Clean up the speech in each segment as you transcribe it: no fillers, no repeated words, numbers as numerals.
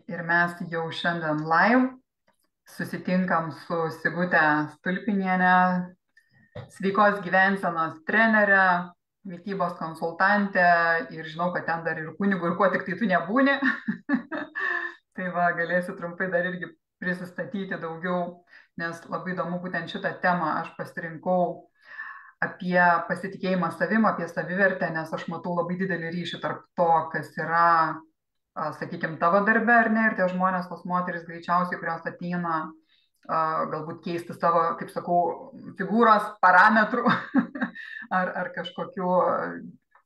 ir mes jau šiandien live susitinkam su Sigute Stulpiniene, sveikos gyvensenos trenerė, mitybos konsultantė ir žinau, kad ten dar ir kunigų ir kuo tik tai tu nebūni. Tai va, galėsiu trumpai dar irgi prisistatyti daugiau, nes labai įdomu būtent šitą temą aš pasirinkau apie pasitikėjimą savim, apie savivertę, nes aš matau labai didelį ryšį tarp to, kas yra, sakykime, tavo darbe ar ne, ir tie žmonės, tos moteris greičiausiai, kurios ateina galbūt keisti savo, kaip sakau, figūros parametrų ar kažkokių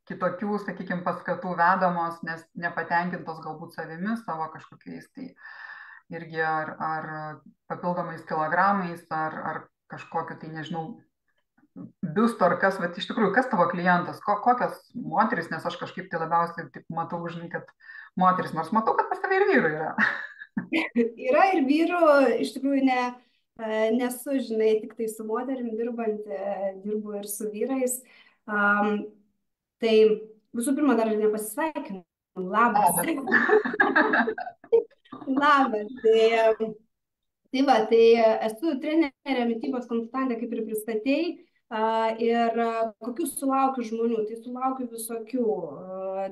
kitokių, sakykime, paskatų vedamos, nes nepatenkintos galbūt savimi, savo kažkokiais tai irgi ar papildomais kilogramais, ar kažkokiu tai, nežinau, biusto ar kas, bet iš tikrųjų, kas tavo klientas, kokios moteris, nes aš kažkaip tai labiausiai taip matau, žinai, kad moteris, nors matau, kad pas tave ir vyrų yra. Yra ir vyrų, iš tikrųjų nesu, žinai, tik tai su moterim dirbanti, dirbu ir su vyrais. Tai visų pirma, dar nepasisveikinu. Labas. Labas. Tai esu trenerė, mitybos konsultantė, kaip ir pristatėjai. Ir kokių sulaukiu žmonių, tai sulaukiu visokių.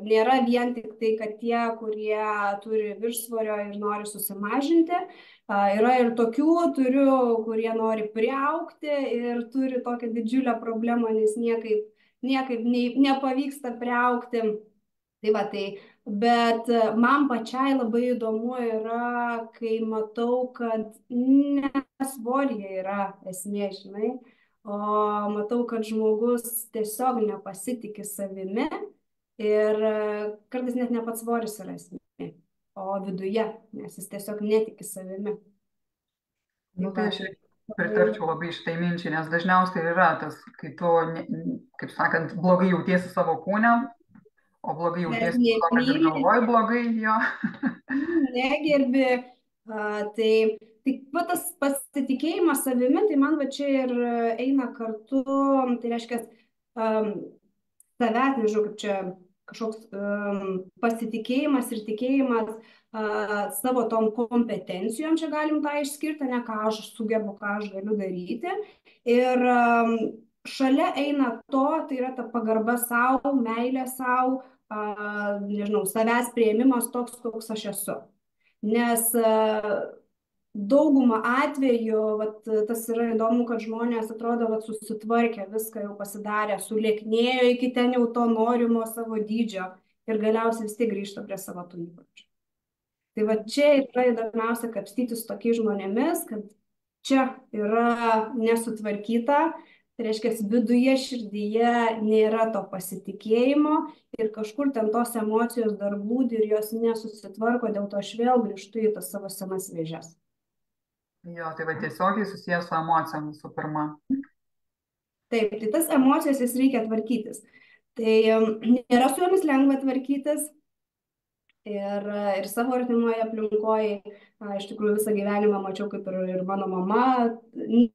Nėra vien tik tai, kad tie, kurie turi viršsvorio ir nori susimažinti. Yra ir tokių, kurie nori priaugti ir turi tokią didžiulę problemą, nes niekaip nepavyksta priaugti. Tai va, bet man pačiai labai įdomu yra, kai matau, kad ne svoryje yra esmė, žinai, o matau, kad žmogus tiesiog nepasitikė savimi ir kartais net ne pats svoris yra esmė, o viduje, nes jis tiesiog netiki savimi. Nu, tai aš pritarčiau labai šitai minčiai, nes dažniausiai yra tas, kai tu, kaip sakant, blogai jautiesi savo kūne, o blogai jautiesi to, kad ir galvoji blogai jo. Negerbi. Tai va tas pasitikėjimas savimi, tai man va čia ir eina kartu, tai reiškia savęs, nežinau, kaip čia kažkoks pasitikėjimas ir tikėjimas savo tom kompetencijom, čia galim tą išskirti, ne ką aš sugebu, ką aš galiu daryti. Ir šalia eina to, tai yra ta pagarba savo, meilė savo, nežinau, savęs priėmimas toks, koks aš esu. Nes daugumą atvejų, tas yra įdomu, kad žmonės atrodo, susitvarkė, viską jau pasidarė, sulieknėjo iki ten jau to norimo savo dydžio ir galiausiai vis tiek grįžta prie savo tų įpročių. Tai čia yra įdomiausia kapstytis tokiais žmonėmis, kad čia yra nesutvarkyta, tai reiškia, viduje, širdyje nėra to pasitikėjimo ir kažkur ten tos emocijos dar glūdi ir jos nesusitvarko, dėl to aš vėl grįžtu į tas savo senas vėžes. Jo, tai va tiesiogiai susijęs su emocijom visų pirma. Taip, tai tas emocijas jas reikia tvarkytis. Tai nėra su jomis lengva tvarkytis. Ir savo artimoje aplinkoje, iš tikrųjų visą gyvenimą mačiau, kaip ir mano mama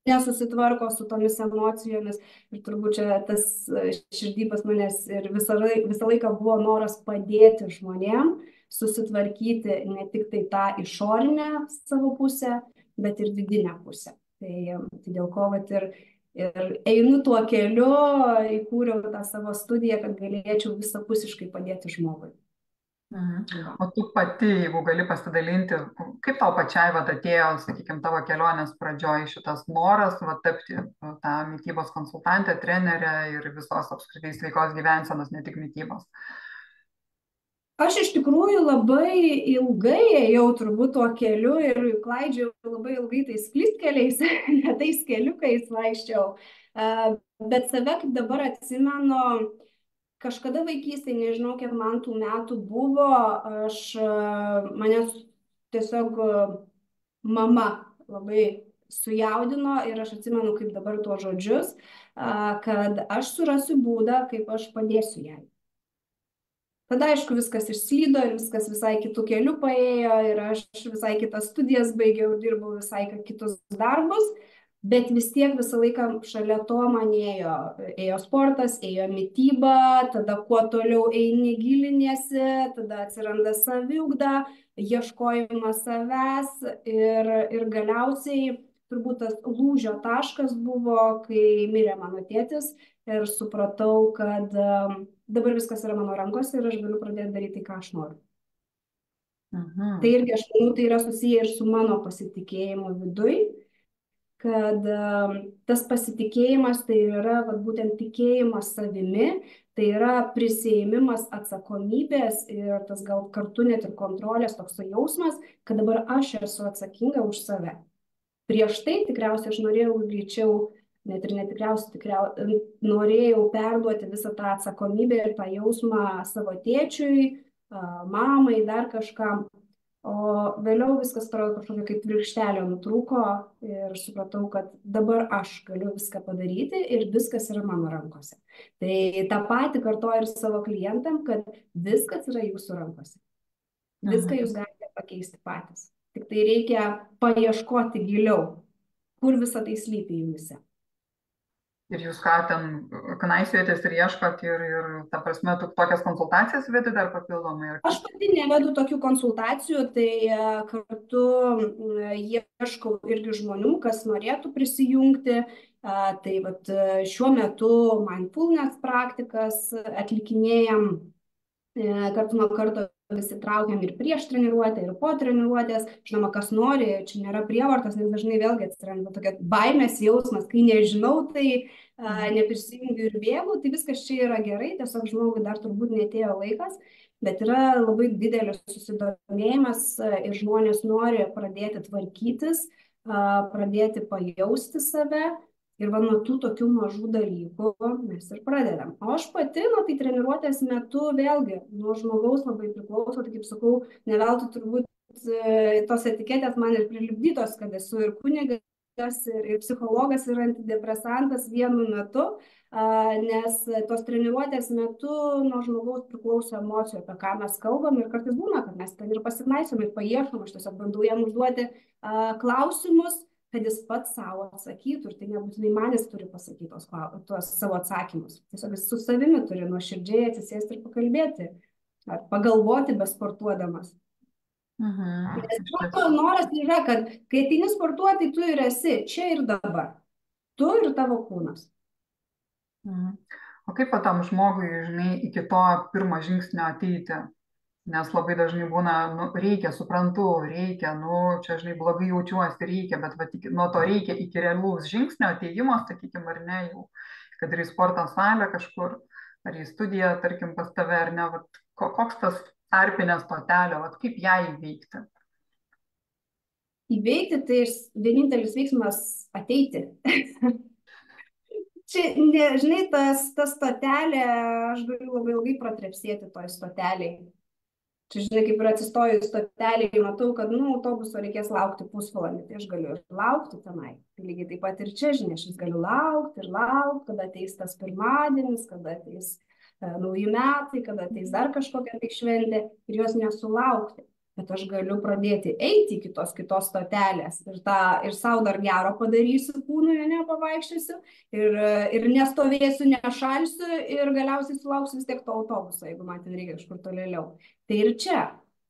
nesusitvarko su tomis emocijomis. Ir turbūt čia tas širdį pas manęs ir visą laiką buvo noras padėti žmonėm susitvarkyti ne tik tai tą išorinę savo pusę, bet ir vidinę pusę. Tai dėl ko ir einu tuo keliu, įkūriau tą savo studiją, kad galėčiau visapusiškai padėti žmogui. O tu pati, jeigu gali pasidalinti, kaip tau pačiai atėjo, sakykime, tavo kelionės pradžioj šitas noras tapti tą mitybos konsultantę, trenerę ir visos apskritai sveikos gyvensenos, ne tik mitybos? Aš iš tikrųjų labai ilgai ėjau turbūt tuo keliu ir klaidžiau labai ilgai tais klystkeliais, ne tais keliukais vaikščiau. Bet save, kaip dabar atsimenu, kažkada vaikystėje, nežinau, kiek man tų metų buvo, manęs tiesiog mama labai sujaudino ir aš atsimenu kaip dabar tuos žodžius, kad aš surasiu būdą, kaip aš padėsiu jai. Tada, aišku, viskas išslydo ir viskas visai kitų kelių paėjo ir aš visai kitas studijas baigiau, dirbau visai kitus darbus, Bet vis tiek visą laiką šalia to man ėjo sportas, ėjo mityba, tada kuo toliau eini giliniesi, tada atsiranda saviugda, ieškojimas savęs ir galiausiai turbūt tas lūžio taškas buvo, kai mirė mano tėtis ir supratau, kad dabar viskas yra mano rankose ir aš galiu pradėti daryti tai, ką aš noriu. Tai irgi, aš manau, tai yra susiję ir su mano pasitikėjimu viduj, kad tas pasitikėjimas tai yra būtent tikėjimas savimi, tai yra prisiėmimas atsakomybės ir tas gal kartu net ir kontrolės toks jausmas, kad dabar aš esu atsakinga už save. Prieš tai tikriausiai aš norėjau greičiau, net ir netikriausiai, norėjau perduoti visą tą atsakomybę ir tą jausmą savo tėčiui, mamai, dar kažkam. O vėliau viskas atrodo kažkokia kaip virkštelė nutrūko ir supratau, kad dabar aš galiu viską padaryti ir viskas yra mano rankose. Tai tą patį kartoju ir savo klientam, kad viskas yra jūsų rankose. Viską jūs galite pakeisti patys. Tik tai reikia paieškoti giliau, kur visą tai slypi jumise. Ir jūs ką ten knaisiojatės ir ieškot ir ta prasme, tokias konsultacijas vedate dar papildomai? Aš pati nevedu tokių konsultacijų, tai kartu ieškau irgi žmonių, kas norėtų prisijungti. Tai vat šiuo metu mindfulness praktikas atlikinėjam, kartu nuo karto visi traukiam ir prieš treniruotę, ir po treniruotės. Žinoma, kas nori, čia nėra prievartos, nes dažnai vėlgi atsiranda tokia baimės jausmas, kai nežinau, tai neprisijungiu ir bėgu, tai viskas čia yra gerai, tiesiog žmogui dar turbūt netėjo laikas, bet yra labai didelis susidomėjimas ir žmonės nori pradėti tvarkytis, pradėti pajausti save. Ir nuo tų tokių mažų dalykų mes ir pradedam. O aš pati, tai treniruotės metu vėlgi nuo žmogaus labai priklauso, tai kaip sakau, ne veltui turbūt tos etiketės man ir prilipdytos, kad esu ir kunigas, ir psichologas, ir antidepresantas vienu metu, nes tos treniruotės metu nuo žmogaus priklauso emocijų, apie ką mes kalbam ir kartais būna, kad mes ten ir pasiknaisom ir paieškom, aš tiesiog bandau jam užduoti klausimus, kad jis pats savo atsakytų ir tai nebūtinai manis turi pasakyti tuos savo atsakymus. Tiesiog jis su savimi turi nuoširdžiai atsisėsti ir pakalbėti, ar pagalvoti besportuodamas. Nes mano noras yra, kad kai ateini sportuoti, tu ir esi čia ir dabar. Tu ir tavo kūnas. O kaip tam žmogui, žinai, iki to pirmo žingsnio ateiti? Nes labai dažnai būna, reikia, suprantu, reikia, čia, žinai, blogai jaučiuosi, reikia, bet nuo to reikia iki realaus žingsnio ateimo, sakykime, ar ne, jau, kad ir į sporto salę kažkur, ar į studiją, tarkim, pas tave, ar ne, koks tas tarpinė stotelė, kaip ją įveikti? Įveikti, tai vienintelis veiksmas ateiti. Čia, žinai, tas stotelė, aš galiu labai ilgai pratrepsėti toj stoteliai. Čia, žinai, kaip ir atsistoju stotelėje, matau, kad, autobuso reikės laukti pusvalandį, tai aš galiu ir laukti tenai. Tai lygiai taip pat ir čia, žinai, aš vis galiu laukti, kada ateis tas pirmadienis, kada ateis nauji metai, kada ateis dar kažkokia tai šventė ir jos nesulaukti. Bet aš galiu pradėti eiti iki tos kitos stotelės ir savo dar gero padarysiu kūnui, pavaikščiosiu ir nestovėsiu, nešalsiu ir galiausiai sulauksiu vis tiek to autobuso, jeigu man ten reikia kažkur tolėliau. Tai ir čia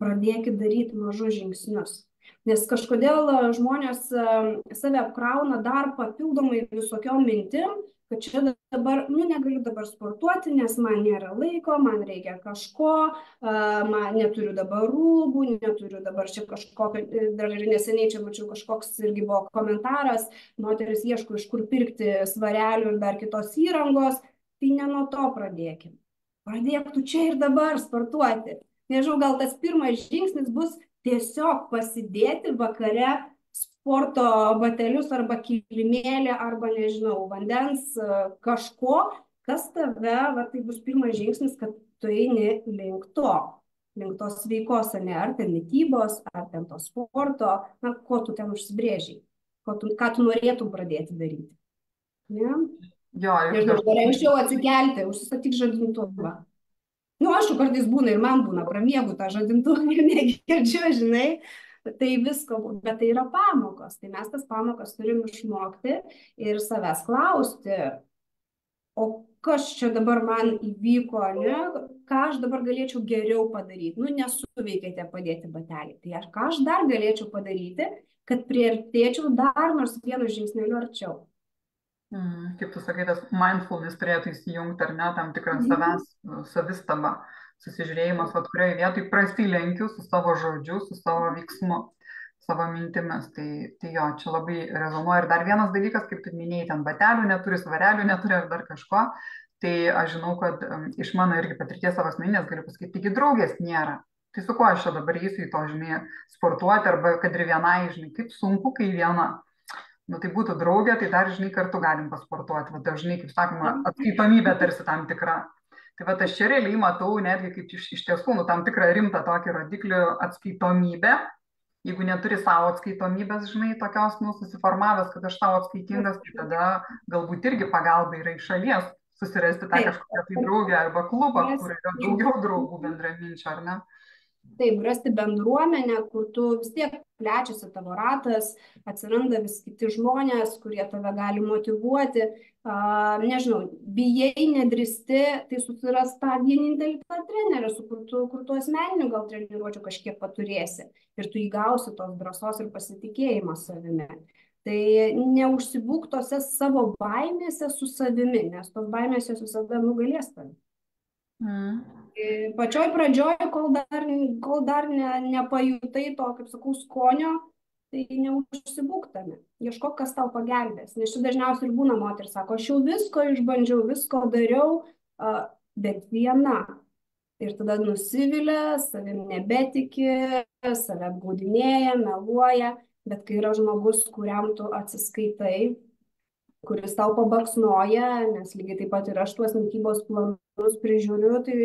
pradėkit daryti mažus žingsnius. Nes kažkodėl žmonės save apkrauna dar papildomai visokiom mintim, kad čia dabar, negaliu dabar sportuoti, nes man nėra laiko, man reikia kažko, man neturiu dabar rūbų, neturiu dabar čia kažkokio, dar ir neseniai čia mačiau kažkoks irgi buvo komentaras, moteris ieško iš kur pirkti svarelių ir dar kitos įrangos, tai ne nuo to pradėkim. Pradėk tu čia ir dabar sportuoti. Nežinau, gal tas pirmas žingsnis bus tiesiog pasidėti vakare sporto batelius arba kilimėlį arba, nežinau, vandens kažko, kas tave, tai bus pirmas žingsnis, kad tu eini link tos sveikos, ar ten mitybos, ar ten to sporto, ko tu ten užsibrėžiai, ką tu norėtum pradėti daryti. Ne? Nežinau, anksčiau atsikelti, užsistatyk žadintuvą. Aišku, kartais būna ir man būna, pramiegu tą žadintuvą ir negirdžiu, žinai, Tai visko, bet tai yra pamokos. Tai mes tas pamokas turim išmokti ir savęs klausti, o kas čia dabar man įvyko, ne? Ką aš dabar galėčiau geriau padaryti. Nu, nesuveikė tie padėti bateliai. Tai aš, ką aš dar galėčiau padaryti, kad priartėčiau dar nors vienu žingsneliu arčiau. Kaip tu sakai, tas mindfulness turėtų įsijungti, ar ne, tam tikrą savęs savistabą, susižiūrėjimas, vat kurioje vietoj prasilenkiu su savo žodžiu, su savo veiksmu, savo mintimis. Tai jo, čia labai rezonuoja. Ir dar vienas dalykas, kaip tu minėjai, ten batelių neturi, svarelių neturi ar dar kažko. Tai aš žinau, kad iš mano irgi patirties savo asmeninės galiu pasakyti, taigi draugės nėra. Tai su kuo aš čia dabar eisiu į to, žinai, sportuoti, arba kad ir vienai, žinai, kaip sunku, kai viena. Nu, tai būtų draugė, tai dar, žinai, kartu galim pasportuoti. Va, dažnai, kaip sakoma, atskaitomybė tarsi tam tikra. Tai va, aš čia realiai matau netgi kaip iš tiesų, nu, tam tikrą rimtą tokį rodiklių atskaitomybę. Jeigu neturi savo atskaitomybės, žinai, tokios, nu, susiformavęs, kad aš tavo atskaitingas, tai tada galbūt irgi pagalba yra iš šalies susirasti tą kažkokią tai draugę arba klubą, kur yra daugiau draugų bendraminčių, ar ne? Taip, rasti bendruomenę, kur tu vis tiek plečiasi tavo ratas, atsiranda vis kiti žmonės, kurie tave gali motyvuoti. Nežinau, bijai, nedrįsti, tai susiras tą vienintelį tą trenerį, kur tu asmeninių gal treniruočių kažkiek paturėsi ir tu įgausi tos drąsos ir pasitikėjimo savimi. Tai neužsibūk tose savo baimėse su savimi, nes tos baimės jos visada nugalės tave. Pačioj pradžioj, kol dar nepajutai to, kaip sakau, skonio, tai neužsibūk tame. Ieškok, kas tau pagelbės. Nes čia dažniausiai ir būna moteris, sako, aš jau visko išbandžiau, visko dariau, bet viena. Ir tada nusivilia, savim nebetiki, save apgaudinėja, meluoja, bet kai yra žmogus, kuriam tu atsiskaitai, kuris tau pabaksnoja, nes lygiai taip pat ir aš tuos mitybos planus prižiūriu, tai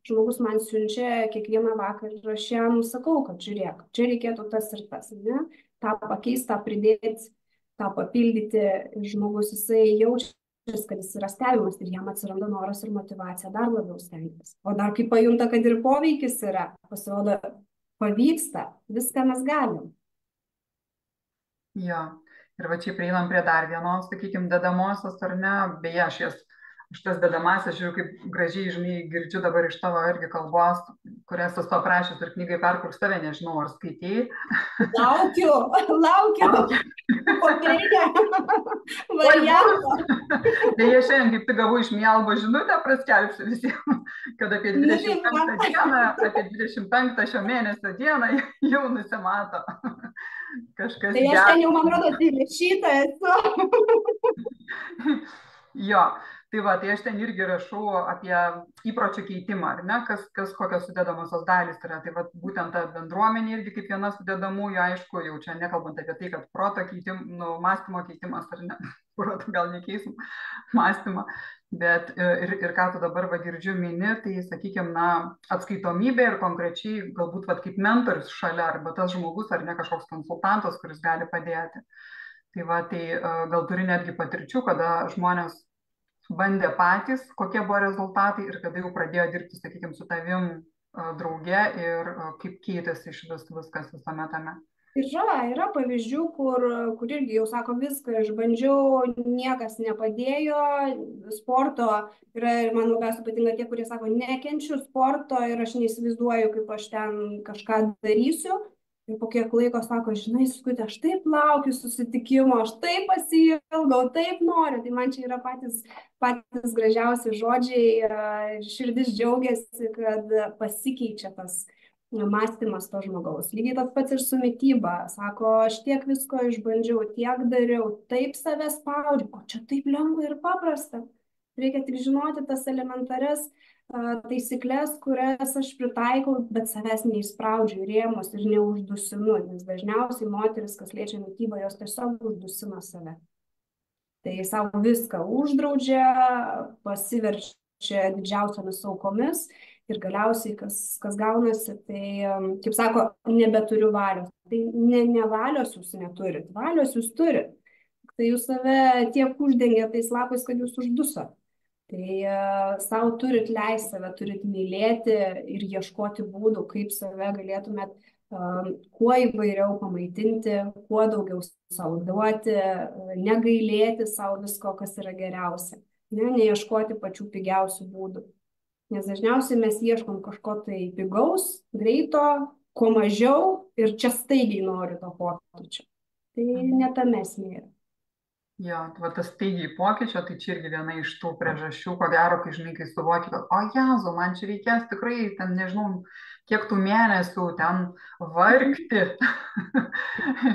žmogus man siunčia kiekvieną vakarą ir aš jam sakau, kad žiūrėk, čia reikėtų tas ir tas, ne? Tą pakeisti, tą pridėti, tą papildyti, žmogus jisai jaučia, kad jis yra stebimas ir jam atsiranda noras ir motyvacija dar labiau stengtis. O dar kai pajunta, kad ir poveikis yra, pasirodo, pavyksta, viską mes galim. Jo. Ir va čia prieinam prie dar vienos, sakykime, dedamosios, ar ne, beje, aš tas dedamasias žiūriu, kaip gražiai, žinai, girdžiu dabar iš tavo irgi kalbos, kurias esu aprašęs ir knygai Perkurk save, nežinau, ar skaitėjai. Laukiu. Popierinę variantą. Beje, šiandien kaip tik gavau iš Mielbo žinutę, praskelbsiu visiems, kad apie 25 dieną, apie 25 šio mėnesio dieną jau nusimato kažkas. Tai aš ten jau, man rodo, šitą esu. Jo, tai va, tai aš ten irgi rašau apie įpročių keitimą, ar ne, kas kokios sudedamosios dalys yra. Tai va, būtent ta bendruomenė irgi kaip viena sudedamųjų, aišku, jau čia nekalbant apie tai, kad proto mąstymo keitimas, ar ne, proto gal nekeisim mąstymą, bet ir ką tu dabar va girdžiu mini, tai sakykime, na, atskaitomybė ir konkrečiai galbūt va kaip mentorius šalia, arba tas žmogus, ar ne kažkoks konsultantas, kuris gali padėti. Tai va, tai gal turi netgi patirčių, kada žmonės bandė patys, kokie buvo rezultatai ir kada jau pradėjo dirbti, sakykime, su tavim drauge ir kaip keitėsi iš viskas visame tame. Yra pavyzdžių, kur irgi jau sako, viską išbandžiau, niekas nepadėjo, sporto yra ir man labiausiai patinka tie, kurie sako, nekenčiu sporto ir aš neįsivaizduoju, kaip aš ten kažką darysiu. Ir po kiek laiko sako, žinai, Skutė, aš taip laukiu susitikimo, aš taip pasiilgau, taip noriu. Tai man čia yra patys gražiausi žodžiai, širdis džiaugiasi, kad pasikeičia tas mąstymas to žmogaus. Lygiai tas pats ir su mityba. Sako, aš tiek visko išbandžiau, tiek dariau, taip save spaudžiu, o čia taip lengva ir paprasta. Reikia tik žinoti tas elementarias taisyklės, kurias aš pritaikau, bet savęs neįspraudžiu į rėmus ir neuždusinu, nes dažniausiai moteris, kas liečia mitybą, jos tiesiog uždusina save. Tai savo viską uždraudžia, pasiverčia didžiausiamis aukomis ir galiausiai, kas gaunasi, tai, kaip sako, nebeturiu valios. Tai ne valios jūs neturit, valios jūs turit. Tai jūs save tiek uždengia tais lapais, kad jūs uždusot. Tai savo turit leisti, save turit mylėti ir ieškoti būdų, kaip save galėtumėt kuo įvairiau pamaitinti, kuo daugiau savo duoti, negailėti savo visko, kas yra geriausia, neieškoti pačių pigiausių būdų. Nes dažniausiai mes ieškom kažko tai pigaus, greito, kuo mažiau ir čia staigiai noriu to pokyčio. Tai ne tame esmė yra. Jo, va tas staigiai pokyčio, tai čia irgi viena iš tų priežasčių, ko gero, kai žinai, kai suvoki, kad, o Jezu, man čia reikės tikrai, ten nežinau, kiek tų mėnesių ten vargti,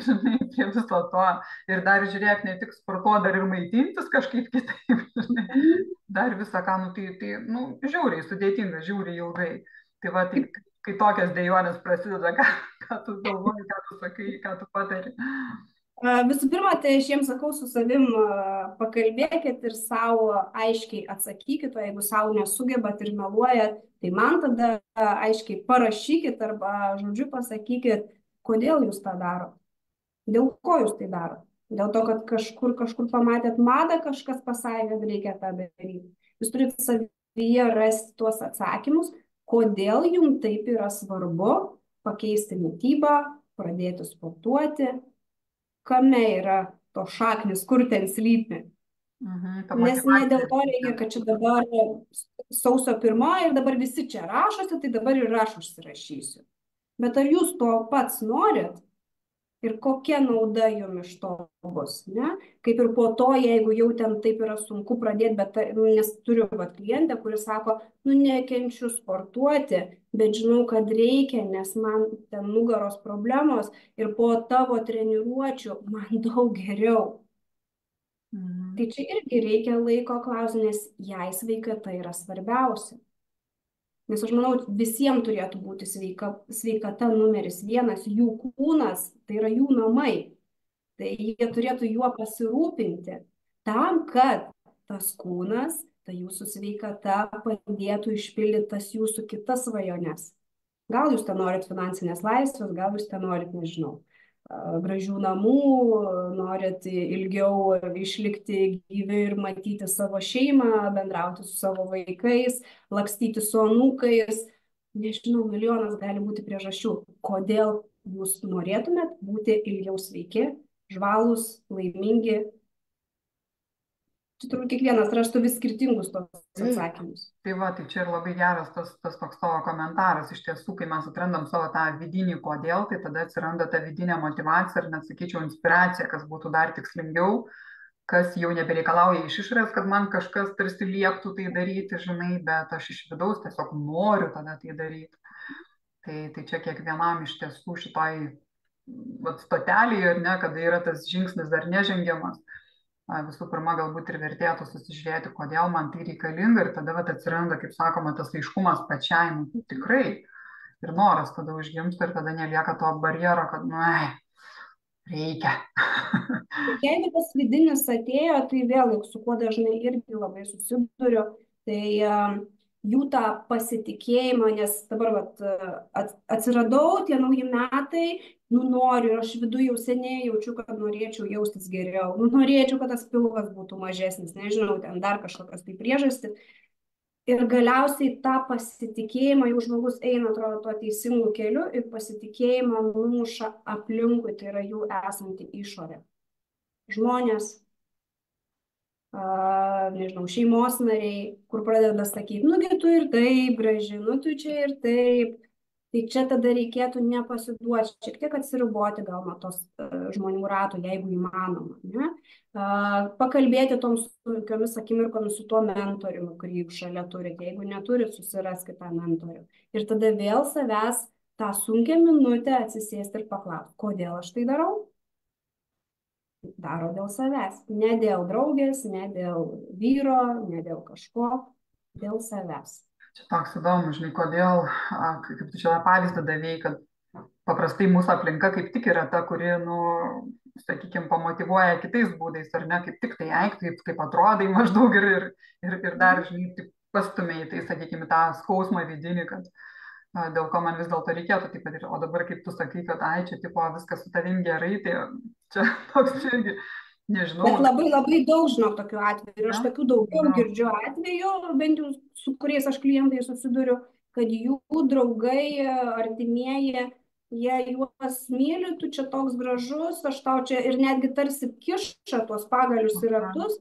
žinai, prie viso to. Ir dar žiūrėk, ne tik sportuo, dar ir maitintis kažkaip kitaip, žinai, dar visą ką, nu, žiauriai sudėtinga, žiauriai ilgai. Tai va, tai, kai tokias dejonės prasideda, ką tu galvoji, ką tu sakai, ką tu patari. Visų pirma, tai aš jiems sakau, su savim pakalbėkit ir savo aiškiai atsakykit, o jeigu savo nesugebat ir meluojat, tai man tada aiškiai parašykit arba žodžiu pasakykit, kodėl jūs tą darot, dėl ko jūs tai darot. Dėl to, kad kažkur pamatėt madą, kažkas pasakė, kad reikia tą daryti. Jūs turite savyje rasti tuos atsakymus, kodėl jums taip yra svarbu pakeisti mitybą, pradėti sportuoti, kame yra to šaknis, kur ten slypi. Nes ne dėl to reikia, kad čia dabar sausio 1 ir dabar visi čia rašosi, tai dabar ir aš užsirašysiu. Bet ar jūs to pats norit ir kokia nauda jums iš to bus, ne? Kaip ir po to, jeigu jau ten taip yra sunku pradėti, bet nes turiu klientę, kuris sako, nu nekenčiu sportuoti, bet žinau, kad reikia, nes man ten nugaros problemos ir po tavo treniruočių man daug geriau. Tai čia irgi reikia laiko klausti, nes jai sveikata yra svarbiausia. Nes aš manau, visiems turėtų būti sveikata numeris 1, jų kūnas, tai yra jų namai. Tai jie turėtų juo pasirūpinti tam, kad tas kūnas, ta jūsų sveikata padėtų išpildyti tas jūsų kitas svajones. Gal jūs ten norit finansinės laisvės, gal jūs ten norit, nežinau, gražių namų, norit ilgiau išlikti gyvi ir matyti savo šeimą, bendrauti su savo vaikais, lakstyti su anūkais. Nežinau, milijonas gali būti priežasčių, kodėl jūs norėtumėt būti ilgiau sveiki, žvalūs, laimingi. Čia turbūt kiekvienas rastų vis skirtingus tos atsakymus. Tai va, tai čia ir labai geras tas toks tavo komentaras. Iš tiesų, kai mes atrandam savo tą vidinį kodėl, tai tada atsiranda ta vidinė motyvacija ir net sakyčiau inspiracija, kas būtų dar tikslingiau, kas jau nebereikalauja iš išorės, kad man kažkas tarsi lieptų tai daryti, žinai, bet aš iš vidaus tiesiog noriu tada tai daryti. Tai čia kiekvienam iš tiesų šitoj stotelėje, ar ne, kada yra tas žingsnis dar nežengiamas. Visų pirma, galbūt ir vertėtų susižiūrėti, kodėl man tai reikalinga ir tada atsiranda, kaip sakoma, tas aiškumas pačiai, nu, tikrai. Ir noras tada užgimsta ir tada nelieka to barjero, kad, reikia. Jeigu tas vidinis atėjo, tai vėlgi, su kuo dažnai irgi labai susiduriu, tai jų tą pasitikėjimą, nes dabar atsiradau, tie nauji metai, noriu, aš viduje jau seniai jaučiu, kad norėčiau jaustis geriau, norėčiau, kad tas pilvas būtų mažesnis, nežinau, ten dar kažkokios tai priežastys. Ir galiausiai tą pasitikėjimą, jau žmogus eina, atrodo, tuo teisingu keliu ir pasitikėjimą numuša aplinkui, tai yra jų esanti išorė. Žmonės, nežinau, šeimos nariai, kur pradeda sakyti, nugi tu ir taip graži, tu čia ir taip. Tai čia tada reikėtų nepasiduoti, šiek tiek atsiriboti gal nuo tos žmonių ratų, jeigu įmanoma. Ne? Pakalbėti toms sunkiomis akimirkomis su tuo mentoriumi, kurį jūs šalia turite. Jeigu neturit, susiraskite tą mentorių. Ir tada vėl savęs tą sunkią minutę atsisėsti ir paklausti, kodėl aš tai darau? Daro dėl savęs. Ne dėl draugės, ne dėl vyro, ne dėl kažko, dėl savęs. Čia toks įdomus, žinai, kodėl, kaip tu čia pavyzdį davėjai, kad paprastai mūsų aplinka kaip tik yra ta, kuri, sakykime, pamotyvuoja kitais būdais, ar ne, kaip tik tai eik, kaip atrodai maždaug ir dar, žinai, tik pastumėjai, tai, sakykime, tą skausmą vidinį, kad dėl ko man vis dėlto reikėtų taip padaryti. O dabar, kaip tu sakai, kad čia tipo viskas su tavim gerai, tai čia toks irgi. Nežinau. Bet labai daug žinau tokių atvejų. Ir aš tokių daugiau girdžiu atvejų, bent jau su kuriais aš klientai susiduriu, kad jų draugai, artimieji jie juos myli, tu čia toks gražus, aš tau čia ir netgi tarsi kiša tuos pagalius į ratus,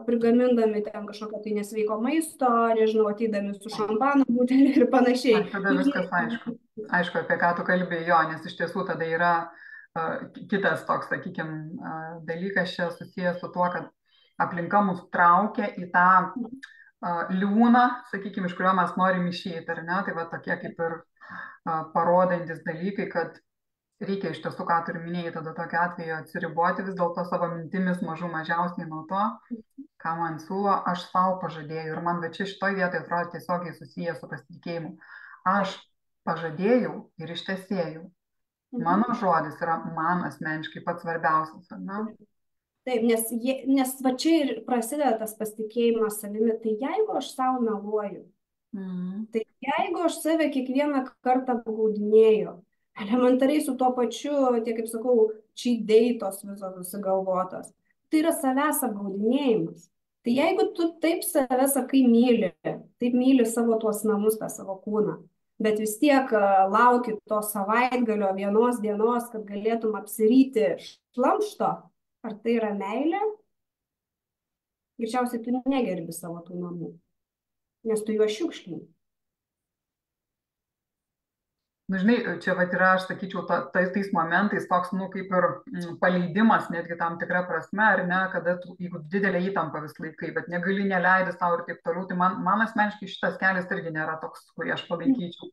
prigamindami ten kažkokio tai nesveiko maisto, nežinau, ateidami su šampano butelį ir panašiai. Tada viskas aišku. Aišku, apie ką tu kalbėjai, jo, nes iš tiesų tada yra kitas toks, sakykime, dalykas čia susijęs su tuo, kad aplinka mus traukia į tą liūną, sakykime, iš kurio mes norim išeiti, ar ne? Tai va tokie kaip ir parodantis dalykai, kad reikia iš tiesų, ką turiu minėjai, tada tokiu atveju atsiriboti vis dėlto savo mintimis mažų mažiausiai nuo to, ką man siūlo, aš savo pažadėjau. Ir man va čia šitoje vietoje atrodo tiesiogiai susiję su pasitikėjimu. Aš pažadėjau ir ištesėjau. Mano žodis yra man asmeniškai pats svarbiausias, ar ne? Taip, nes va čia ir prasideda tas pasitikėjimas savimi. Tai jeigu aš savo meluoju, tai jeigu aš save kiekvieną kartą apgaudinėju, elementariai su tuo pačiu, tie kaip sakau, cheat datos visos susigalvotos, tai yra savęs apgaudinėjimas. Tai jeigu tu taip save sakai myli, taip myli savo tuos namus, tą savo kūną, bet vis tiek lauki to savaitgalio vienos dienos, kad galėtum apsiryti šlamšto, ar tai yra meilė? Greičiausiai tu negerbi savo tų namų, nes tu juos šiukšlini. Nu, žinai, čia vat yra, aš sakyčiau, tais momentais toks, nu, kaip ir paleidimas, netgi tam tikra prasme, ar ne, kada tu, jeigu didelė įtampa vis laikai, bet negali neleidęs tau ir taip toliau, tai man asmeniškai šitas kelias irgi nėra toks, kurį aš palaikyčiau.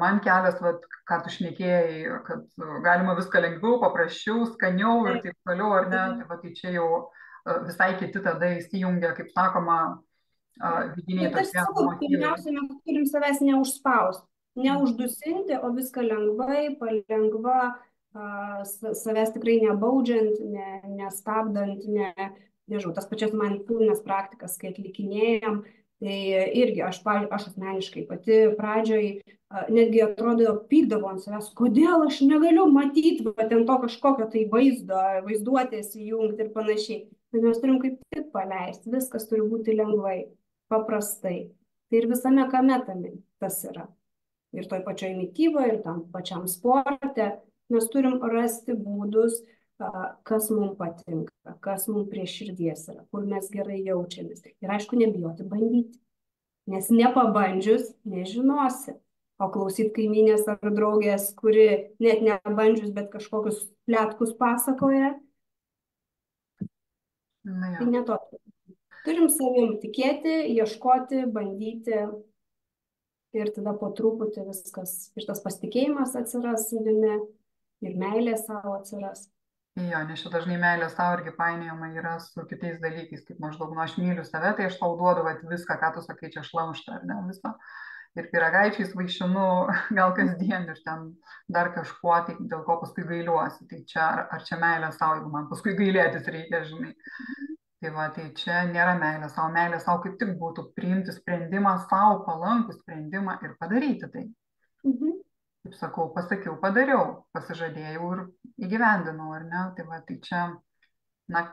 Man kelias, vat, ką tu šnekėjai, kad galima viską lengviau, paprasčiau, skaniau ir taip toliau, ar ne, tai, va, tai čia jau visai kiti tada įsijungia, kaip sakoma, vidiniai tokie motyvai. Pirmiausia, mes turim savęs neužspausti. Neuždusinti, o viską lengvai, palengva, savęs tikrai nebaudžiant, nestabdant, nežinau, tas pačias mindfulness praktikas, kai atlikinėjom, tai irgi aš asmeniškai pati pradžioj netgi atrodo pykdavo ant savęs, kodėl aš negaliu matyti ten to kažkokio tai vaizduotės įjungti ir panašiai. Tai mes turim kaip tik paleisti, viskas turi būti lengvai, paprastai. Tai ir visame kame tame tas yra. Ir toj pačioj mityboje, ir tam pačiam sporte, mes turim rasti būdus, kas mums patinka, kas mums prie širdies yra, kur mes gerai jaučiamės. Ir aišku, nebijoti bandyti, nes nepabandžius nežinosi. O klausyt kaimynės ar draugės, kuri net nebandžius, bet kažkokius pletkus pasakoja, tai ne to. Turim savim tikėti, ieškoti, bandyti. Ir tada po truputį viskas, ir tas pasitikėjimas atsiras savimi, ir meilė savo atsiras. Jo, nes čia dažnai meilė savo irgi painiojama yra su kitais dalykais, kaip maždaug, nu aš myliu save, tai aš tau duodu viską, ką tu sakai, čia šlamštą, ar ne, visą. Ir pyragaičiais vaišinu gal kasdien ir ten dar kažkuo, tai dėl ko paskui gailiuosi. Tai čia, ar čia meilė savo, jeigu man paskui gailėtis reikia, žinai. Tai va, tai čia nėra meilė savo kaip tik būtų priimti sprendimą, savo palankų sprendimą ir padaryti tai. Kaip sakau, pasakiau, padariau, pasižadėjau ir įgyvendinau, ar ne? Tai va, tai čia, na,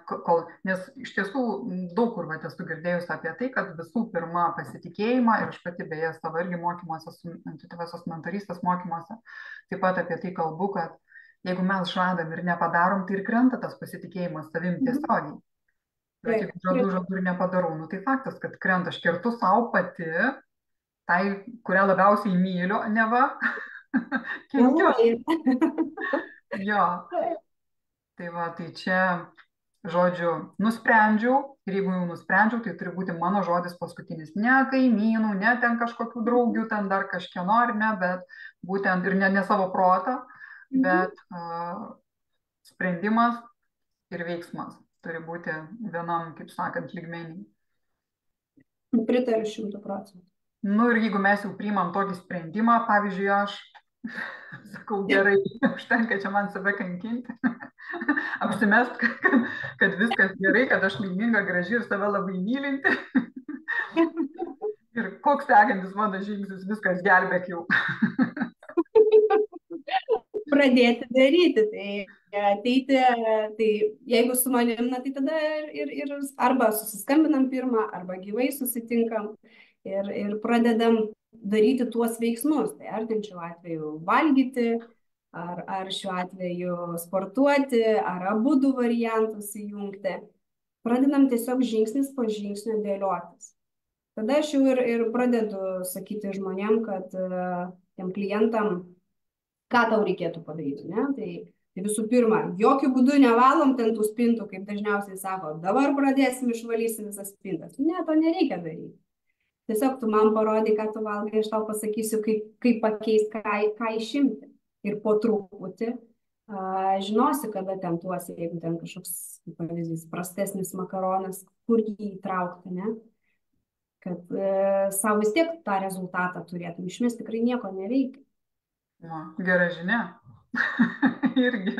nes iš tiesų daug kur va, esu girdėjus apie tai, kad visų pirma pasitikėjimą, ir aš pati beje savo irgi mokymuose, intuityviosios mentorystės mokymuose, taip pat apie tai kalbu, kad jeigu mes žadam ir nepadarom, tai ir krenta tas pasitikėjimas savim tiesiogiai. Bet jeigu žadu ir nepadarau, nu tai faktas, kad krenta, aš kertu savo pati, tai, kurią labiausiai myliu, neva, kenkiu. Jo. Tai va, tai čia, žodžiu, nusprendžiau, ir jeigu jau nusprendžiau, tai turi būti mano žodis paskutinis. Ne kaimynų, ne ten kažkokių draugių, ten dar kažkieno, ar ne, bet būtent ir ne savo protą, bet sprendimas ir veiksmas turi būti vienam, kaip sakant, lygmenį. Pritariu 100%. Nu ir jeigu mes jau priimam tokį sprendimą, pavyzdžiui, aš sakau, gerai, užtenka čia man save kankinti, apsimest, kad viskas gerai, kad aš laiminga, graži ir save labai mylinti. Ir koks sekantis mano žingsnis, viskas gelbėk jau. Pradėti daryti, tai ateiti, tai jeigu su manim, tai tada ir arba susiskambinam pirmą, arba gyvai susitinkam ir pradedam daryti tuos veiksmus. Tai ar ten šiuo atveju valgyti, ar šiuo atveju sportuoti, ar abudu variantus įjungti. Pradedam tiesiog žingsnis po žingsnio dėliotis. Tada aš jau ir pradedu sakyti žmonėm, kad tiem klientam, ką tau reikėtų padaryti, ne? Tai visų pirma, jokių būdų nevalom ten tų spintų, kaip dažniausiai sako, dabar pradėsim išvalysim visas spintas. Ne, to nereikia daryti. Tiesiog tu man parodai, ką tu valgai, aš tau pasakysiu, kaip pakeisti, ką išimti. Ir po truputį žinosi, kada ten tuosi, jeigu ten kažkoks, pavyzdys, prastesnis makaronas, kur jį įtraukti, ne? Kad savo vis tiek tą rezultatą turėtum. Išmės tikrai nieko nereikia. Gera žinia. Irgi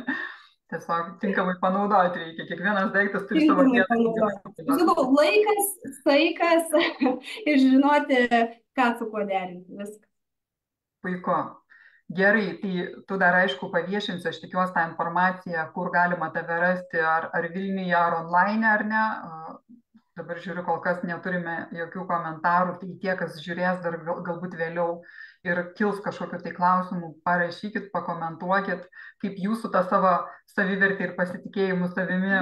tiesiog tinkamai panaudoti reikia. Kiekvienas daiktas turi savo vietą. Laikas, saikas ir žinoti, ką su kuo derinti. Viskas. Puiku. Gerai, tai tu dar aišku paviešinsi, aš tikiuosi tą informaciją, kur galima tave rasti, ar Vilniuje, ar online, ar ne. Dabar žiūriu, kol kas neturime jokių komentarų, tai tie, kas žiūrės dar galbūt vėliau ir kils kažkokiu tai klausimu, parašykit, pakomentuokit, kaip jūsų tą savo savivertę ir pasitikėjimu savimi,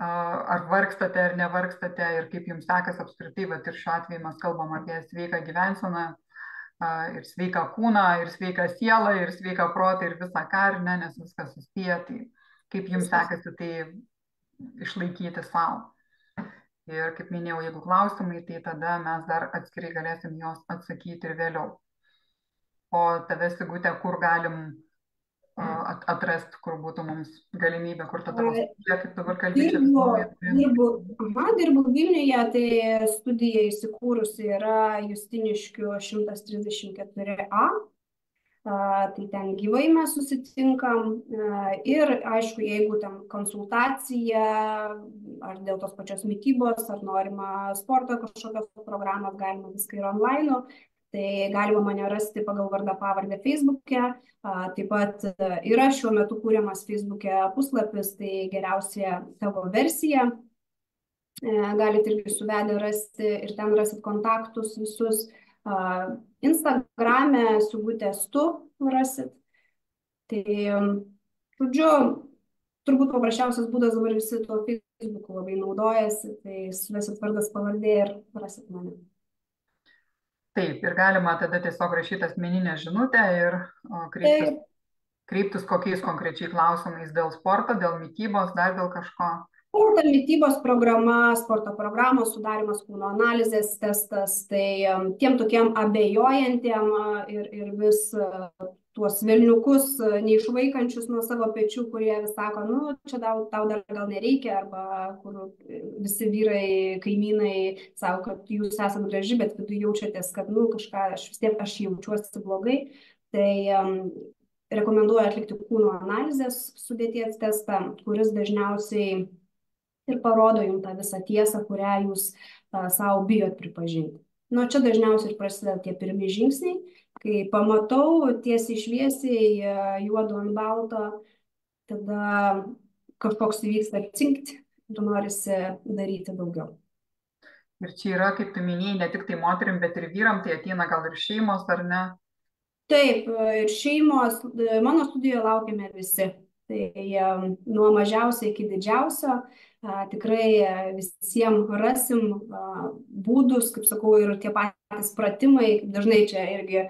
ar vargstate, ar nevargstate ir kaip jums sekasi apskritai, bet ir šiuo atveju mes kalbam apie sveiką gyvenseną, ir sveiką kūną, ir sveiką sielą, ir sveiką protą, ir visą ką, ar ne, nes viskas susiję, tai kaip jums sekasi tai išlaikyti savo. Ir kaip minėjau, jeigu klausimai, tai tada mes dar atskirai galėsim juos atsakyti ir vėliau. O tave, Sigute, kur galim atrasti, kur būtų mums galimybė, kur ta tavo studija, kaip dabar kalbėti? Dirbu Vilniuje, tai studija įsikūrusi yra Justiniškių 134A. Tai ten gyvai mes susitinkam ir aišku, jeigu ten konsultacija ar dėl tos pačios mitybos, ar norima sporto kažkokios programos, galima viską ir online, tai galima mane rasti pagal vardą pavardę Facebook'e, taip pat yra šiuo metu kūriamas Facebook'e puslapis, tai geriausia tavo versija, galite irgi suvedę rasti ir ten rasit kontaktus visus. Instagrame Sigutės tu rasit. Tai, žodžiu, turbūt paprasčiausias būdas dabar visi tuo Facebooku labai naudojasi, tai suvesit vardas pavardė ir rasit mane. Taip, ir galima tada tiesiog rašyti asmeninę žinutę ir kreiptis kokiais konkrečiai klausimais dėl sporto, dėl mitybos, dar dėl kažko. Sporto mitybos programa, sporto programos sudarimas, kūno analizės testas, tai tiem tokiem abejojantiem ir vis tuos velniukus neišvaikančius nuo savo pečių, kurie vis sako, nu, čia tau dar gal nereikia, arba kur visi vyrai, kaimynai sako, kad jūs esat graži, bet viduje jaučiatės, kad, nu, kažką, vis tiek aš jaučiuosi blogai, tai rekomenduoju atlikti kūno analizės sudėties testą, kuris dažniausiai ir parodo jums tą visą tiesą, kurią jūs savo bijot pripažinti. Nuo čia dažniausiai ir prasideda tie pirmi žingsniai, kai pamatau tiesiai šviesiai juodu ant balto, tada kažkoks įvyksta cinkt ir norisi daryti daugiau. Ir čia yra, kaip tu minėjai, ne tik tai moterim, bet ir vyram, tai ateina gal ir šeimos, ar ne? Taip, ir šeimos, mano studijoje laukiame visi. Tai nuo mažiausio iki didžiausio tikrai visiems rasim būdus, kaip sakau, ir tie patys pratimai, dažnai čia irgi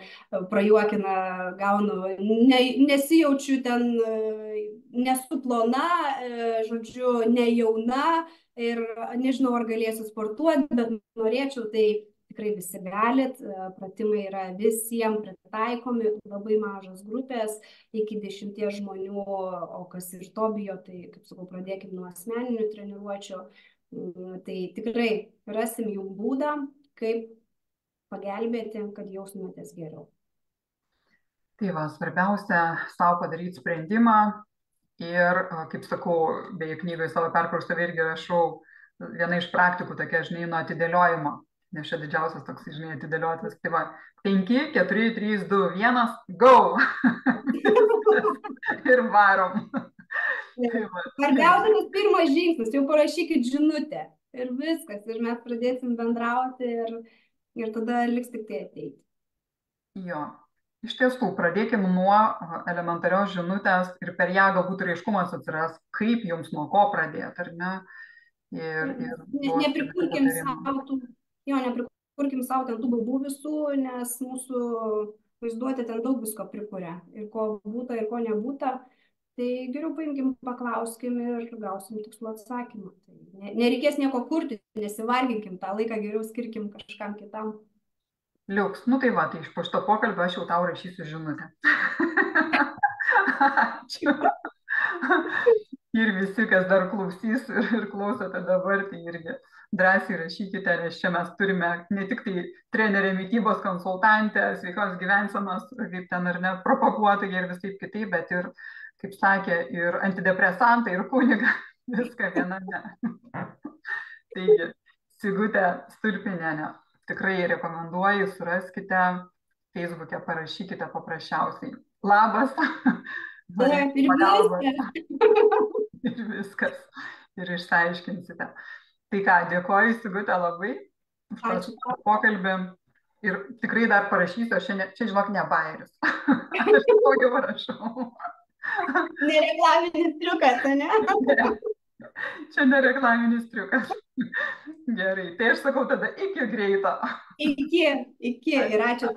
prajuokina, gaunu, nesijaučiu ten, nesu plona, žodžiu, nejauna ir nežinau, ar galėsiu sportuoti, bet norėčiau, tai tikrai visi galit, pratimai yra visiems pritaikomi, labai mažos grupės, iki 10 žmonių, o kas ir to bijo, tai, kaip sakau, pradėkim nuo asmeninių treniruočių, tai tikrai rasim jums būdą, kaip pagelbėti, kad jaustumėtės geriau. Tai va, svarbiausia, savo padaryti sprendimą ir, kaip sakau, beje, knygoje savo perkraustuvę irgi rašau, viena iš praktikų tokia, žinai, nuo atidėliojimo. Nes čia didžiausias toks, žinai, atidėliotas. Tai va, 5, 4, 3, 2, 1, go! Ir varom. Svarbiausias pirmas žingsnis, jau parašykit žinutę. Ir viskas, ir mes pradėsim bendrauti ir tada liks tik tai ateiti. Jo. Iš tiesų, pradėkim nuo elementarios žinutės ir per ją galbūt ir aiškumas atsiras, kaip jums nuo ko pradėti, ar ne? Ir duos keletą Neprikurkim patarimų. savo tų, neprikurkim savo ten tų baubų visų, nes mūsų vaizduotė ten daug visko prikuria. Ir ko būta, ir ko nebūta. Tai geriau paimkim, paklauskim ir gausim tikslų atsakymą. Tai nereikės nieko kurti, nesivarginkim, tą laiką geriau skirkim kažkam kitam. Liuks, nu tai va, tai iš po šito pokalbio aš jau tau rašysiu žinutę. Ačiū. Ir visi, kas dar klausys ir klausote dabar, tai irgi drąsiai rašykite, nes čia mes turime ne tik tai trenerę, mitybos konsultantę, sveikos gyvensenos, kaip ten ar ne, propaguotojai ir visaip kitaip, bet ir, kaip sakė, ir antidepresantai, ir kuniga, viską viename. Taigi, Sigutė Stulpinienė, tikrai rekomenduoju, suraskite, Facebook'e parašykite paprasčiausiai. Labas, norėčiau pagalbos. Ir viskas. Ir išsiaiškinsite. Tai ką, dėkoju Sigutė labai už tą pokalbį. Ir tikrai dar parašysiu, aš čia žinok, ne bairis. Aš daugiau rašau. Nereklaminis triukas, ne? Ne. Čia nereklaminis triukas. Gerai, tai aš sakau tada iki greito. Iki ir ačiū.